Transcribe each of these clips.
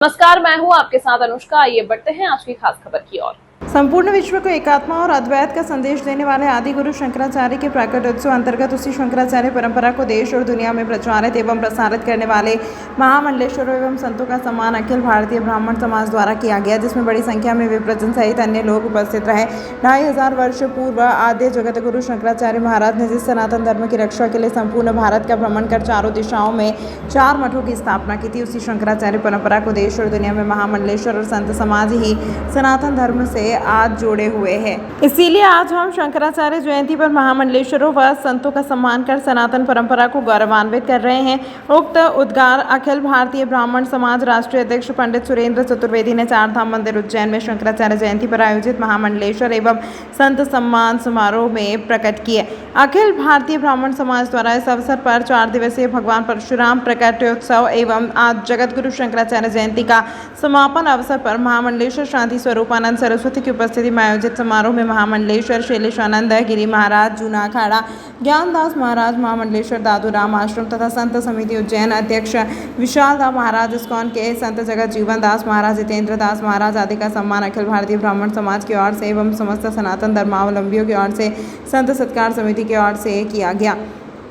नमस्कार, मैं हूं आपके साथ अनुष्का। आइए बढ़ते हैं आज की खास खबर की ओर। संपूर्ण विश्व को एकात्मा और अद्वैत का संदेश देने वाले आदि गुरु शंकराचार्य के प्राकट्योत्सव अंतर्गत उसी शंकराचार्य परंपरा को देश और दुनिया में प्रचारित एवं प्रसारित करने वाले महामंडलेश्वरों एवं संतों का सम्मान अखिल भारतीय ब्राह्मण समाज द्वारा किया गया, जिसमें बड़ी संख्या में विप्रजन सहित अन्य लोग उपस्थित रहे। 2500 वर्ष पूर्व आद्य जगत गुरु शंकराचार्य महाराज ने जिस सनातन धर्म की रक्षा के लिए संपूर्ण भारत का भ्रमण कर चारों दिशाओं में 4 मठों की स्थापना की थी, उसी शंकराचार्य परंपरा को देश और दुनिया में महामंडलेश्वर और संत समाज ही सनातन धर्म से आज जोड़े हुए हैं। इसीलिए आज हम शंकराचार्य जयंती पर महामंडलेश्वरों व संतों का सम्मान कर सनातन परंपरा को गौरवान्वित कर रहे हैं। उक्त उद्गार अखिल भारतीय ब्राह्मण समाज राष्ट्रीय अध्यक्ष पंडित सुरेंद्र चतुर्वेदी ने चार धाम मंदिर उज्जैन में शंकराचार्य जयंती पर आयोजित महामंडलेश्वर एवं संत सम्मान समारोह में प्रकट किए। अखिल भारतीय ब्राह्मण समाज द्वारा इस अवसर पर 4 दिवसीय भगवान परशुराम प्रकट्योत्सव एवं आज जगत गुरु शंकराचार्य जयंती का समापन अवसर पर महामंडलेश्वर शांति स्वरूपानंद सरस्वती की उपस्थिति में आयोजित समारोह में महामंडलेश्वर शैलेशानंद गिरी महाराज जूना अखाड़ा, ज्ञानदास महाराज महामंडलेश्वर दादूराम आश्रम तथा संत समिति उज्जैन अध्यक्ष विशाल दास महाराज इस्कॉन के संत जगत जीवन दास महाराज जितेंद्र दास महाराज आदि का सम्मान अखिल भारतीय ब्राह्मण समाज की ओर से एवं समस्त सनातन धर्मावलंबियों की ओर से संत सत्कार समिति की ओर से किया गया।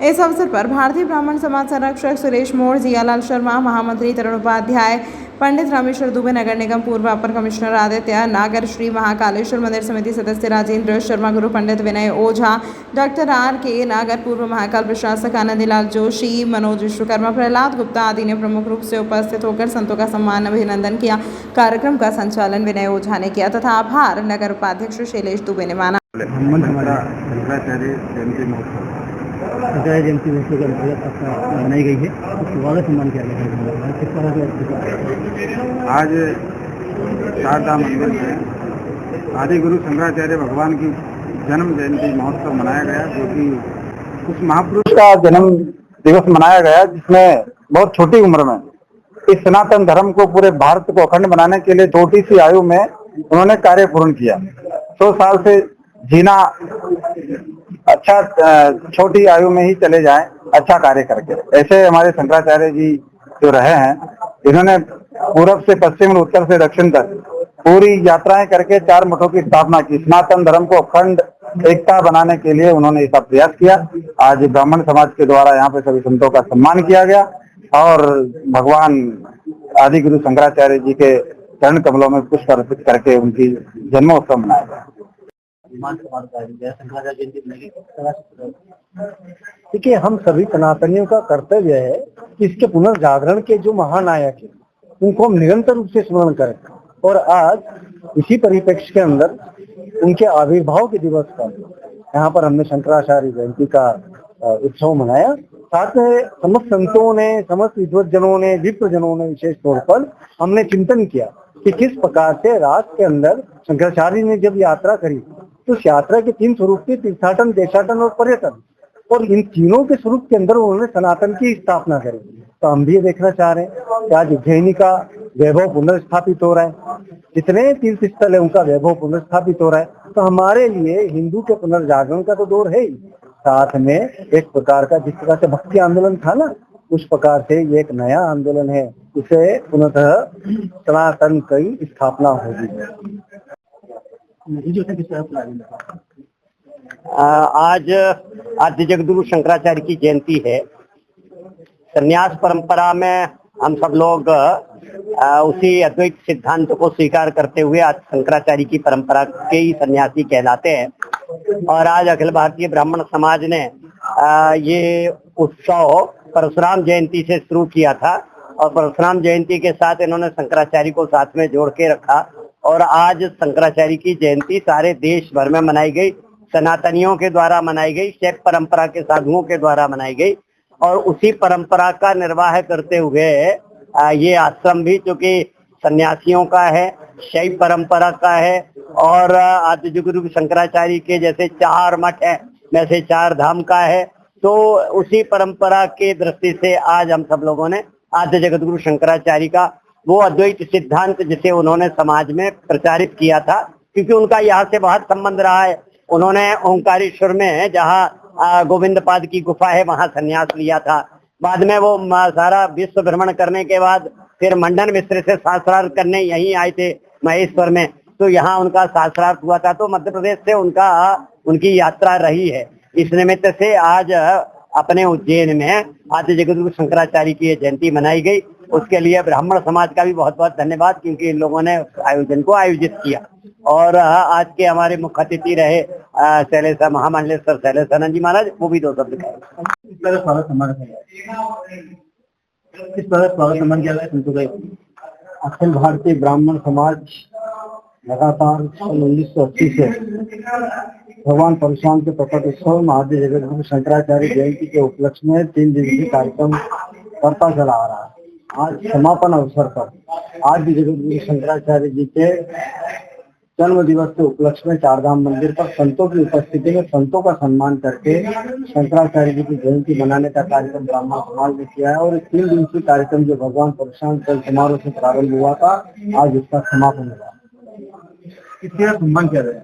इस अवसर पर भारतीय ब्राह्मण समाज संरक्षक सुरेश मोड़, जियालाल शर्मा, महामंत्री तरुण उपाध्याय, पंडित रामेश्वर दुबे, नगर निगम पूर्व अपर कमिश्नर आदित्य नागर, श्री महाकालेश्वर मंदिर समिति सदस्य राजेंद्र शर्मा, गुरु पंडित विनय ओझा, डॉक्टर R.K. नागर, पूर्व महाकाल प्रशासक आनंदलाल जोशी, मनोज विश्वकर्मा, प्रहलाद गुप्ता आदि ने प्रमुख रूप से उपस्थित होकर संतों का सम्मान अभिनंदन किया। कार्यक्रम का संचालन विनय ओझा ने किया तथा आभार नगर उपाध्यक्ष शैलेश दुबे ने माना। शंकराचार्य जयंती महोत्सव के अंतर्गत मनाई गई है, उसके बाद सम्मान किया गया है। किस तरह से आज शारदा मंदिर में आदि गुरु शंकराचार्य भगवान की जन्म जयंती महोत्सव मनाया गया, जो कि उस महापुरुष का जन्म दिवस मनाया गया जिसमें बहुत छोटी उम्र में इस सनातन धर्म को पूरे भारत को अखंड बनाने के लिए छोटी सी आयु में उन्होंने कार्य पूर्ण किया। 100 साल से जीना अच्छा, छोटी आयु में ही चले जाएं अच्छा कार्य करके। ऐसे हमारे शंकराचार्य जी जो रहे हैं, इन्होंने पूरब से पश्चिम और उत्तर से दक्षिण तक पूरी यात्राएं करके 4 मठों की स्थापना की। सनातन धर्म को अखंड एकता बनाने के लिए उन्होंने इसका प्रयास किया। आज ब्राह्मण समाज के द्वारा यहाँ पे सभी संतों का सम्मान किया गया और भगवान आदि गुरु शंकराचार्य जी के चरण कमलों में पुष्प अर्पित करके उनकी जन्मोत्सव मनाया गया। देखिए, हम सभी सनातनियों का कर्तव्य है कि इसके पुनर्जागरण के जो महानायक हैं उनको हम निरंतर रूप से स्मरण करें, और आज इसी परिप्रेक्ष्य के अंदर उनके आविर्भाव के दिवस पर यहाँ पर हमने शंकराचार्य जयंती का उत्सव मनाया। साथ में समस्त संतों ने, समस्त विद्वज्जनों ने, विप्रजनों ने विशेष तौर पर हमने चिंतन किया कि किस प्रकार से रात के अंदर शंकराचार्य ने जब यात्रा करी तो उस यात्रा के 3 स्वरूप थे, तीर्थाटन, देशाटन और पर्यटन, और इन तीनों के स्वरूप के अंदर उन्होंने सनातन की स्थापना करी। तो हम भी ये देखना चाह रहे हैं कि आज उज्जैनी का वैभव पुनर्स्थापित हो रहा है, जितने तीर्थ स्थल है उनका वैभव पुनर्स्थापित हो रहा है। तो हमारे लिए हिंदू के पुनर्जागरण का तो दौर है ही, साथ में एक प्रकार का जिस प्रकार से भक्ति आंदोलन था ना, उस प्रकार से ये एक नया आंदोलन है, उसे पुनः सनातन की स्थापना होगी। आज आद्य जगद्गुरु शंकराचार्य की जयंती है। संन्यास परंपरा में हम सब लोग उसी अद्वैत सिद्धांत को स्वीकार करते हुए आज शंकराचार्य की परंपरा के ही सन्यासी कहलाते हैं। और आज अखिल भारतीय ब्राह्मण समाज ने ये उत्सव परशुराम जयंती से शुरू किया था, और परशुराम जयंती के साथ इन्होंने शंकराचार्य को साथ में जोड़ के रखा, और आज शंकराचार्य की जयंती सारे देश भर में मनाई गई, सनातनियों के द्वारा मनाई गई, शैव परंपरा के साधुओं के द्वारा मनाई गई। और उसी परंपरा का निर्वाह करते हुए ये आश्रम भी, चूंकि सन्यासियों का है, शैव परंपरा का है, और आदि गुरु शंकराचार्य के जैसे 4 मठ है, वैसे 4 धाम का है, तो उसी परंपरा के दृष्टि से आज हम सब लोगों ने आद्य जगत गुरु शंकराचार्य का वो अद्वैत सिद्धांत जिसे उन्होंने समाज में प्रचारित किया था, क्योंकि उनका यहाँ से बहुत संबंध रहा है। उन्होंने ओंकारेश्वर में, जहाँ गोविंद पाद की गुफा है, वहां संन्यास लिया था। बाद में वो सारा विश्व भ्रमण करने के बाद फिर मंडन मिश्र से शास्त्रार्थ करने यहीं आए थे महेश्वर में, तो यहाँ उनका शास्त्रार्थ हुआ था। तो मध्य प्रदेश से उनकी यात्रा रही है। इस निमित्त से आज अपने उज्जैन में आदि जगतगुरु शंकराचार्य की जयंती मनाई गई। उसके लिए ब्राह्मण समाज का भी बहुत बहुत धन्यवाद, क्योंकि इन लोगों ने आयोजन को आयोजित किया। और आज के हमारे मुख्य अतिथि रहे शैलेश महामंडलेश्वर शैलेशानंद जी महाराज, वो भी 2 शब्द कहे। किस तरह स्वागत सम्मान किया गया संतों का? अखिल भारतीय ब्राह्मण समाज लगातार 1980 से भगवान परशुराम के प्रकट उत्सव महाआदि जगतगुरु शंकराचार्य जयंती के उपलक्ष्य में 3 दिवसीय कार्यक्रम करता चला आ रहा है। आज समापन अवसर पर आज भी जगतगुरु शंकराचार्य जी के जन्म दिवस के उपलक्ष्य में चारधाम मंदिर पर संतों की उपस्थिति में संतों का सम्मान करके शंकराचार्य जी की जयंती मनाने का कार्यक्रम ब्राह्मण समाज ने किया है। और 3 दिवसीय कार्यक्रम जो भगवान परशुराम कल समारोह से प्रारंभ हुआ था, आज इसका समापन हुआ। किसका सम्मान किया गया?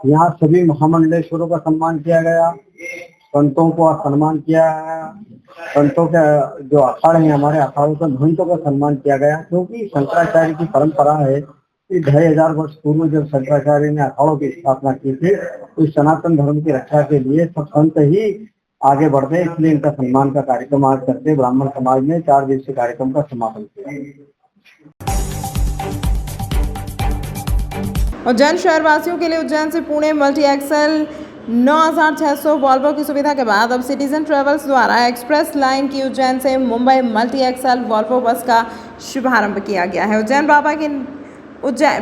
यहाँ सभी महामंडलेश्वरों का सम्मान किया गया, संतों को सम्मान किया गया, संतों के जो अखाड़े हैं हमारे अखाड़ों के महंतों का सम्मान किया गया। क्योंकि शंकराचार्य की परंपरा है कि 2500 वर्ष पूर्व जब शंकराचार्य ने अखाड़ों की स्थापना की थी, तो सनातन धर्म की रक्षा के लिए सब संत ही आगे बढ़ते हैं, इसलिए इनका सम्मान का कार्यक्रम आज करते ब्राह्मण समाज ने 4 दिवसीय कार्यक्रम का समापन किया। उज्जैन शहरवासियों के लिए उज्जैन से पुणे मल्टी एक्सल 9600 वॉल्वो की सुविधा के बाद अब सिटीजन ट्रेवल्स द्वारा एक्सप्रेस लाइन की उज्जैन से Mumbai multi axle Volvo bus का शुभारंभ किया गया है। उज्जैन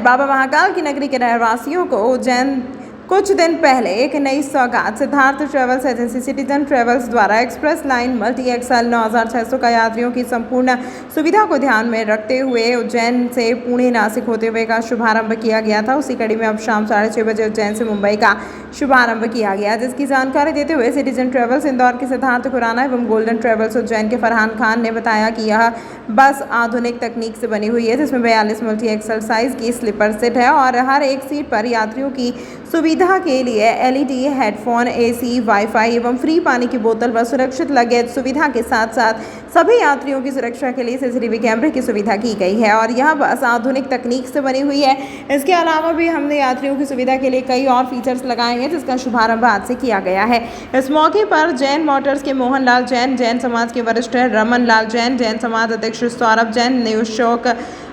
बाबा महाकाल की नगरी के रहवासियों को उज्जैन कुछ दिन पहले एक नई सौगात Siddharth travels agency citizen travels द्वारा एक्सप्रेस लाइन मल्टी एक्सल 9600 का यात्रियों की संपूर्ण सुविधा को ध्यान में रखते हुए उज्जैन से पुणे नासिक होते हुए का शुभारंभ किया गया था। उसी कड़ी में अब शाम 6:30 बजे उज्जैन से मुंबई का शुभारंभ किया गया, जिसकी जानकारी देते हुए सिटीजन ट्रेवल्स इंदौर के सिद्धार्थ खुराना एवं गोल्डन ट्रेवल्स उज्जैन के फरहान खान ने बताया कि यह बस आधुनिक तकनीक से बनी हुई है, जिसमें 42 मल्टी एक्सल साइज की स्लीपर सीट है और हर एक सीट पर यात्रियों की सुविधा के लिए LED हेडफोन, AC, वाईफाई एवं फ्री पानी की बोतल व सुरक्षित लगेज सुविधा के साथ साथ सभी यात्रियों की सुरक्षा के लिए CCTV कैमरे की सुविधा की गई है और यह बस आधुनिक तकनीक से बनी हुई है। इसके अलावा भी हमने यात्रियों की सुविधा के लिए कई और फीचर्स लगाए हैं, जिसका शुभारंभ आज से किया गया है। इस मौके पर जैन मोटर्स के मोहन लाल जैन, जैन समाज के वरिष्ठ रमन लाल जैन, जैन समाज अध्यक्ष सौरभ जैन, न्यूशोक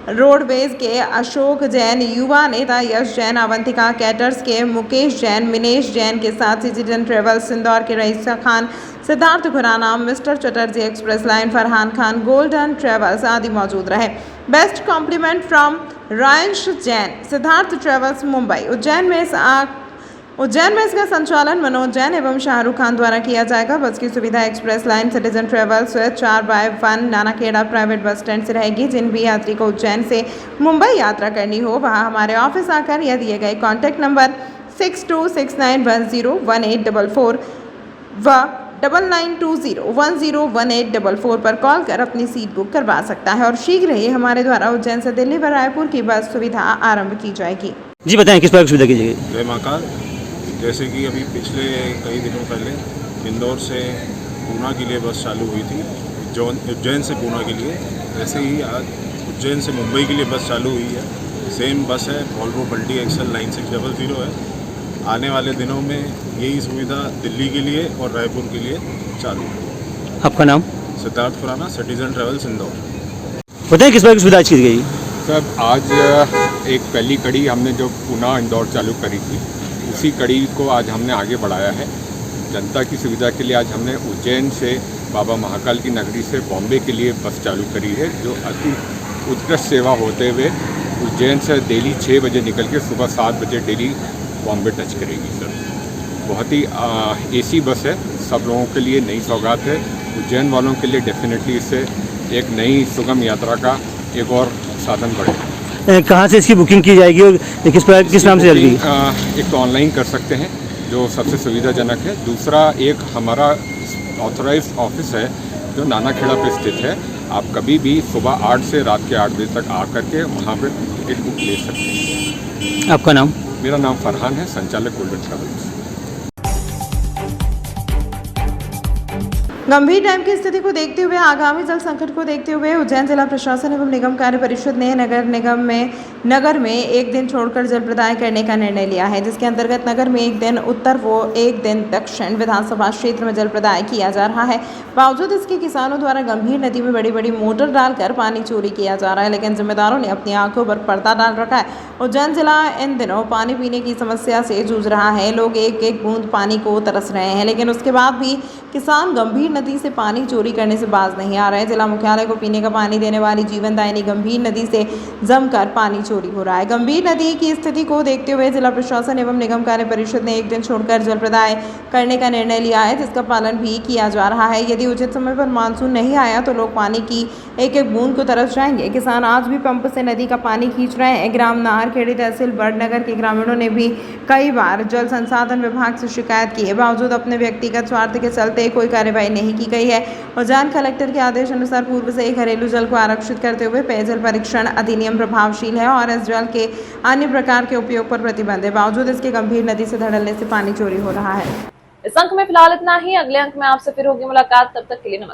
रोडवेज के अशोक जैन, युवा नेता यश जैन, अवंतिका कैटर्स के मुकेश जैन, मिनेश जैन के साथ सिटीजन ट्रेवल्स इंदौर के Raisa Khan, Siddharth Khurana, mister Chatterjee express line, Farhan Khan, golden travels आदि मौजूद रहे। Best compliment from Rayansh Jain, Siddharth travels Mumbai. Ujjain में इसका संचालन मनोज जैन एवं शाहरुख खान द्वारा किया जाएगा। बस की सुविधा express line citizen travels 4x1 Nanakheda private bus stand से रहेगी। जिन भी यात्री को उज्जैन से मुंबई यात्रा करनी हो, वहां हमारे ऑफिस आकर या दिए गए कॉन्टैक्ट नंबर 6269101844 व 9920101844 पर कॉल कर अपनी सीट बुक करवा सकता है और शीघ्र ही हमारे द्वारा उज्जैन से दिल्ली व रायपुर की बस सुविधा आरंभ की जाएगी। जी बताएं किस प्रकार की सुविधा की जाएगी? जय महाकाल। जैसे कि अभी पिछले कई दिनों पहले इंदौर से पूना के लिए बस चालू हुई थी, उज्जैन से पूना के लिए, ऐसे ही आज उज्जैन से मुंबई के लिए बस चालू हुई है। सेम बस है, वॉल्वो मल्टी एक्सल 9600 है। आने वाले दिनों में यही सुविधा दिल्ली के लिए और रायपुर के लिए चालू है। आपका नाम? Siddharth Khurana, Citizen travels Indore. बताएं किस प्रकार की सुविधा आज की गई? सर, आज एक पहली कड़ी हमने जो पूना इंदौर चालू करी थी, उसी कड़ी को आज हमने आगे बढ़ाया है। जनता की सुविधा के लिए आज हमने उज्जैन से बाबा महाकाल की नगरी से बॉम्बे के लिए बस चालू करी है, जो अति उत्कृष्ट सेवा होते हुए उज्जैन से डेली 6 बजे निकल के सुबह 7 बजे डेली बॉम्बे टच करेगी। सर, बहुत ही AC बस है, सब लोगों के लिए नई सौगात है। उज्जैन वालों के लिए डेफिनेटली इससे एक नई सुगम यात्रा का एक और साधन बढ़ेगा। कहाँ से इसकी बुकिंग की जाएगी और किस नाम से चलेगी? एक तो ऑनलाइन कर सकते हैं, जो सबसे सुविधाजनक है। दूसरा, एक हमारा ऑथराइज्ड ऑफिस है जो नानाखेड़ा पे स्थित है। आप कभी भी सुबह 8 से रात के 8 बजे तक आकर के वहाँ पर टिकट बुक ले सकते हैं। आपका नाम? मेरा नाम फरहान है, संचालक गोल्डन ट्रेवल्स। गंभीर डैम की स्थिति को देखते हुए आगामी जल संकट को देखते हुए उज्जैन जिला प्रशासन एवं निगम कार्य परिषद ने नगर में एक दिन छोड़कर जल प्रदाय करने का निर्णय लिया है, जिसके अंतर्गत नगर में एक दिन उत्तर व एक दिन दक्षिण विधानसभा क्षेत्र में जल प्रदाय किया जा रहा है। बावजूद इसके किसानों द्वारा गंभीर नदी में बड़ी बड़ी मोटर डालकर पानी चोरी किया जा रहा है, लेकिन जिम्मेदारों ने अपनी आंखों पर पर्दा डाल रखा है। उज्जैन जिला इन दिनों पानी पीने की समस्या से जूझ रहा है। लोग एक एक बूंद पानी को तरस रहे हैं, लेकिन उसके बाद भी किसान गंभीर नदी से पानी चोरी करने से बाज नहीं आ रहे। जिला मुख्यालय को पीने का पानी देने वाली जीवनदायिनी गंभीर नदी से जमकर पानी चोरी हो रहा है। गंभीर नदी की स्थिति को देखते हुए जिला प्रशासन एवं निगम कार्य परिषद ने एक दिन छोड़कर जल प्रदाय करने का निर्णय लिया है, जिसका पालन भी किया जा रहा है। यदि उचित समय पर मानसून नहीं आया तो लोग पानी की एक एक बूंद को तरस जाएंगे। किसान आज भी पंप से नदी का पानी खींच रहे हैं। ग्राम नाहरखेड़ी तहसील बड़नगर के ग्रामीणों ने भी कई बार जल संसाधन विभाग से शिकायत की है, बावजूद अपने व्यक्तिगत स्वार्थ के चलते कोई कार्यवाही नहीं की गई है। उज्जैन कलेक्टर के आदेश अनुसार पूर्व से ही घरेलू जल को आरक्षित करते हुए पेयजल परीक्षण अधिनियम प्रभावशील है और इस जल के अन्य प्रकार के उपयोग पर प्रतिबंध है। बावजूद इसके गंभीर नदी से धड़ल्ले से पानी चोरी हो रहा है। इस अंक में फिलहाल इतना ही। अगले अंक में आपसे फिर होगी मुलाकात, तब तक के लिए नमस्कार।